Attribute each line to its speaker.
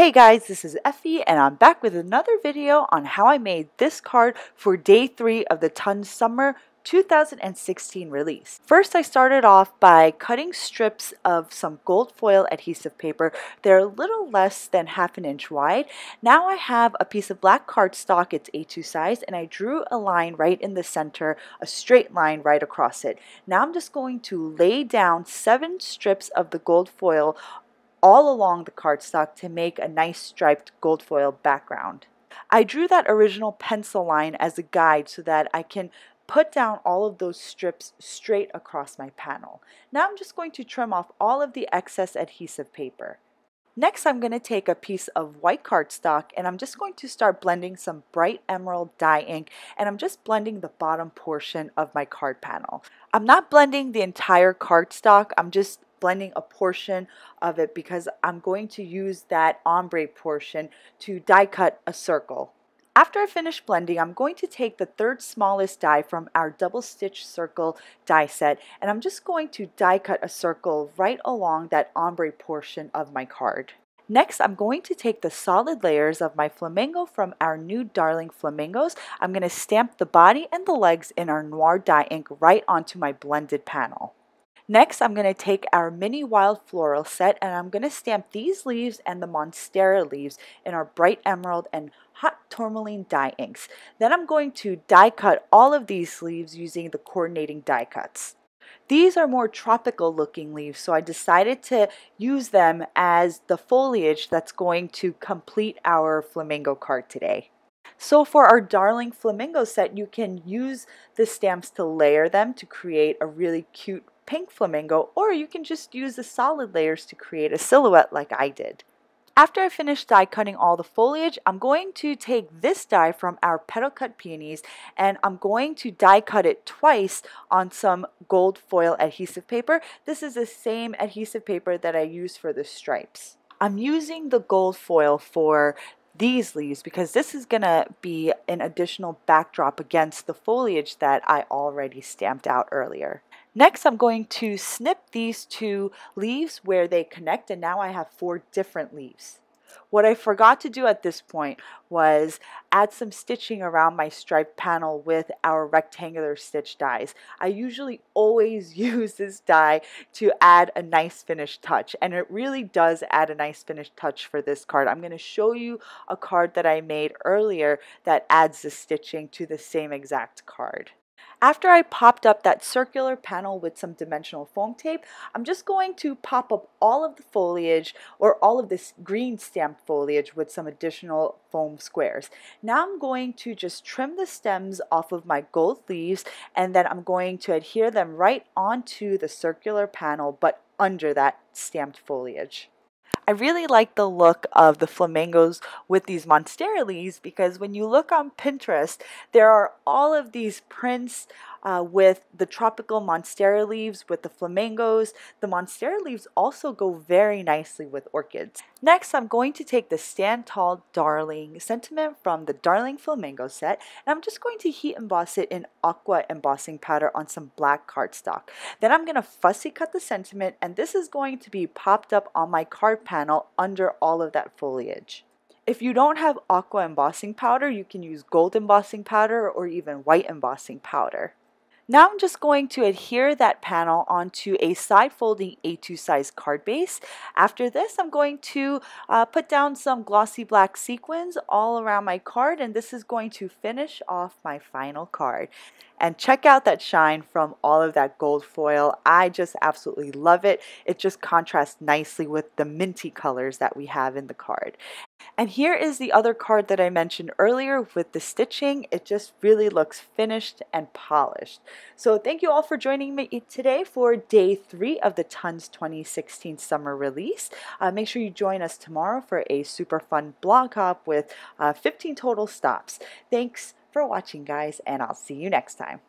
Speaker 1: Hey guys, this is Effie and I'm back with another video on how I made this card for day 3 of the Tons Summer 2016 release. First, I started off by cutting strips of some gold foil adhesive paper. They're a little less than ½ inch wide. Now I have a piece of black cardstock, it's A2 size, and I drew a line right in the center, a straight line right across it. Now I'm just going to lay down 7 strips of the gold foil all along the cardstock to make a nice striped gold foil background. I drew that original pencil line as a guide so that I can put down all of those strips straight across my panel. Now I'm just going to trim off all of the excess adhesive paper. Next, I'm going to take a piece of white cardstock and I'm just going to start blending some bright emerald dye ink, and I'm just blending the bottom portion of my card panel. I'm not blending the entire cardstock, I'm just blending a portion of it because I'm going to use that ombre portion to die cut a circle. After I finish blending, I'm going to take the third smallest die from our double stitch circle die set, and I'm just going to die cut a circle right along that ombre portion of my card. Next, I'm going to take the solid layers of my flamingo from our new darling flamingos. I'm going to stamp the body and the legs in our Noir Dye Ink right onto my blended panel. Next, I'm going to take our mini wild floral set and I'm going to stamp these leaves and the monstera leaves in our bright emerald and hot tourmaline dye inks. Then I'm going to die cut all of these leaves using the coordinating die cuts. These are more tropical looking leaves, so I decided to use them as the foliage that's going to complete our flamingo card today. So for our darling flamingo set, you can use the stamps to layer them to create a really cute pink flamingo, or you can just use the solid layers to create a silhouette like I did. After I finish die cutting all the foliage, I'm going to take this die from our Petal cut peonies and I'm going to die cut it twice on some gold foil adhesive paper. This is the same adhesive paper that I used for the stripes. I'm using the gold foil for these leaves because this is going to be an additional backdrop against the foliage that I already stamped out earlier. Next, I'm going to snip these 2 leaves where they connect, and now I have 4 different leaves. What I forgot to do at this point was add some stitching around my striped panel with our rectangular stitch dies. I usually always use this die to add a nice finished touch, and it really does add a nice finished touch for this card. I'm going to show you a card that I made earlier that adds the stitching to the same exact card. After I popped up that circular panel with some dimensional foam tape, I'm just going to pop up all of the foliage, or all of this green stamped foliage, with some additional foam squares. Now I'm going to just trim the stems off of my gold leaves, and then I'm going to adhere them right onto the circular panel but under that stamped foliage. I really like the look of the flamingos with these monstera leaves because when you look on Pinterest, there are all of these prints with the tropical monstera leaves with the flamingos. The monstera leaves also go very nicely with orchids. Next, I'm going to take the Stand Tall Darling sentiment from the Darling Flamingo set, and I'm just going to heat emboss it in aqua embossing powder on some black cardstock. Then I'm going to fussy cut the sentiment, and this is going to be popped up on my card panel under all of that foliage. If you don't have aqua embossing powder, you can use gold embossing powder or even white embossing powder. Now I'm just going to adhere that panel onto a side folding A2 size card base. After this, I'm going to put down some glossy black sequins all around my card, and this is going to finish off my final card. And check out that shine from all of that gold foil. I just absolutely love it. It just contrasts nicely with the minty colors that we have in the card. And here is the other card that I mentioned earlier with the stitching. It just really looks finished and polished. So thank you all for joining me today for day 3 of the Tons 2016 summer release. Make sure you join us tomorrow for a super fun blog hop with 15 total stops. Thanks for watching, guys, and I'll see you next time.